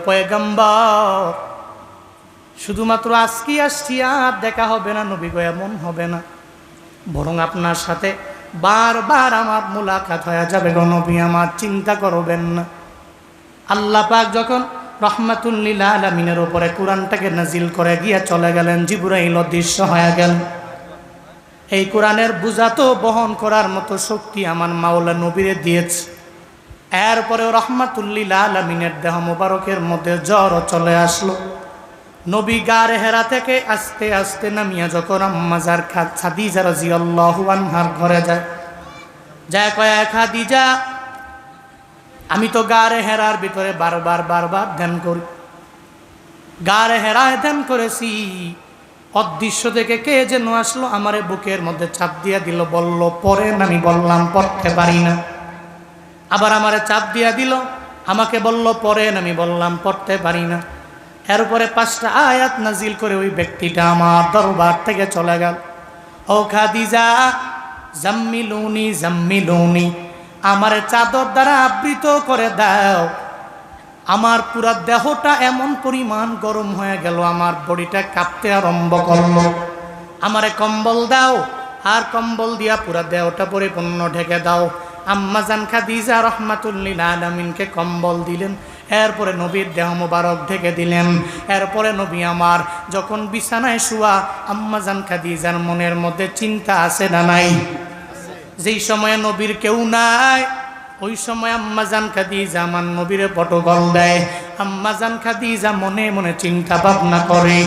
পয়গম্বর শুধুমাত্র আজকে আসছি আর দেখা হবে না, নবী গো এমন হবে না, বরং আপনার সাথে বারবার আমার মুলাকাত হয়ে যাবে গো নবী, আমার চিন্তা করবেন না। আল্লাহ পাক যখন রহমাতুল লিল আলামিনের উপরে কোরআনটাকে নাজিল করে গিয়া চলে গেলেন, জিবরাইল অদৃশ্য হয়ে গেল। এই কোরআনের বোঝা তো বহন করার মতো শক্তি আমার মাওলা নবীরে দিয়েছে। এরপরেও রহমাতুল লিল আলামিনের দেহ মোবারকের মধ্যে জ্বর চলে আসলো। নবী গারে হেরা থেকে আস্তে আস্তে নামিয়া যখন আম্মাজার খাদিজা রাদিয়াল্লাহু আনহার ঘরে যায় কয় খাদিজা, আমি তো গারে হেরার ভিতরে বারবার ধ্যান করি, গারে হেরায় ধ্যান করেছি, অদৃশ্য থেকে কে যেন আসলো, আমারে বুকের মধ্যে চাপ দিয়া দিল, বলল পড়েন, আমি বললাম পড়তে পারি না। আবার আমারে চাপ দিয়া দিল, আমাকে বলল পড়েন, আমি বললাম পড়তে পারি না। এরপরে 5টা আয়াত নাজিল করে ওই ব্যক্তিটা আমার দরবার থেকে চলে গেল। ও খাদিজা, জাম্মিলুনি জাম্মিলুনি, আমারে চাদর দ্বারা আবৃত করে দাও। আমার পুরা দেহটা এমন পরিমাণ গরম হয়ে গেল, আমার বডিটা কাঁপতে আরম্ভ করলো। আমারে কম্বল দাও, আর কম্বল দিয়া পুরা দেহটা পরিপূর্ণ ঢেকে দাও। আম্মাজান খাদিজা রহমাতুল লিল আলামিনকে কম্বল দিলেন, এরপরে নবীর দেহ মোবারক ঢেকে দিলেন। এরপরে নবী আমার যখন বিছানায় শুয়া, আম্মাজান খাদিজার মনের মধ্যে চিন্তা আছে না নাই? যেই সময়ে নবীর কেউ নাই, ওই সময় আম্মাজান খাদিজা আমার নবীরে পটগল দেয়। আম্মাজান খাদিজা মনে মনে চিন্তা ভাবনা করে,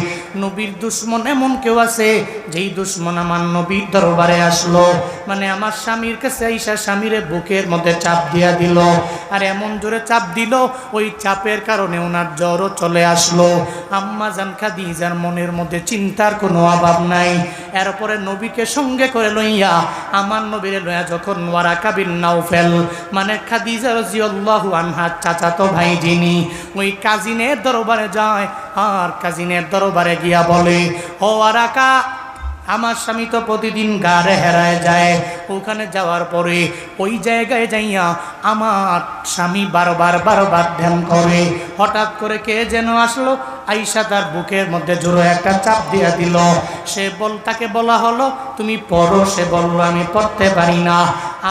নবীর দুশ্মন এমন কেউ আছে যেই দুশ্মন আমার নবীর দরবারে আসলো, মানে আমার স্বামীর কাছে আইসা স্বামীরে বুকের মধ্যে চাপ দিয়া দিল। আর এমন জোরে চাপ দিল, ওই চাপের কারণে ওনার জ্বরও চলে আসলো। আম্মাজান খাদিজার মনের মধ্যে চিন্তার কোনো অভাব নাই। এরপরে নবীকে সঙ্গে করে লইয়া, আমার নবীরে লইয়া যখন ওয়ারাকা বিন নাওফেল, মানে খাদিজা রাদিয়াল্লাহু আনহার চাচাতো ভাই যিনি, ওই কাজিনের দরবারে যায়। আর কাজিনের দরবারে গিয়া বলে, ও ওয়ারাকা, আমার স্বামী তো প্রতিদিন গারে হেরায় যায়, ওখানে যাওয়ার পরে ওই জায়গায় যাইয়া আমার স্বামী বারবার ধ্যান করে। হঠাৎ করে কে যেন আসলো, আইসা তার বুকের মধ্যে জোরে একটা চাপ দিয়া দিল। তাকে বলা হলো তুমি পড়ো, সে বলল আমি পড়তে পারি না।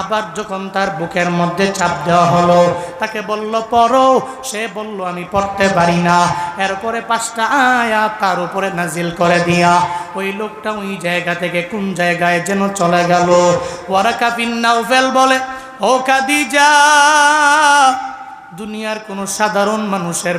আবার যখন তার বুকের মধ্যে চাপ দেওয়া হলো, তাকে বলল পড়ো, সে বলল আমি পড়তে পারি না। এরপরে 5টা আয়াত তার উপরে নাজিল করে দিয়া ওই লোকটা ওই জায়গা থেকে কোন জায়গায় যেন চলে গেল। ওয়ারাকা বিন নাওফেল বলে, ও খাদিজা, দুনিয়ার কোনো সাধারণ মানুষের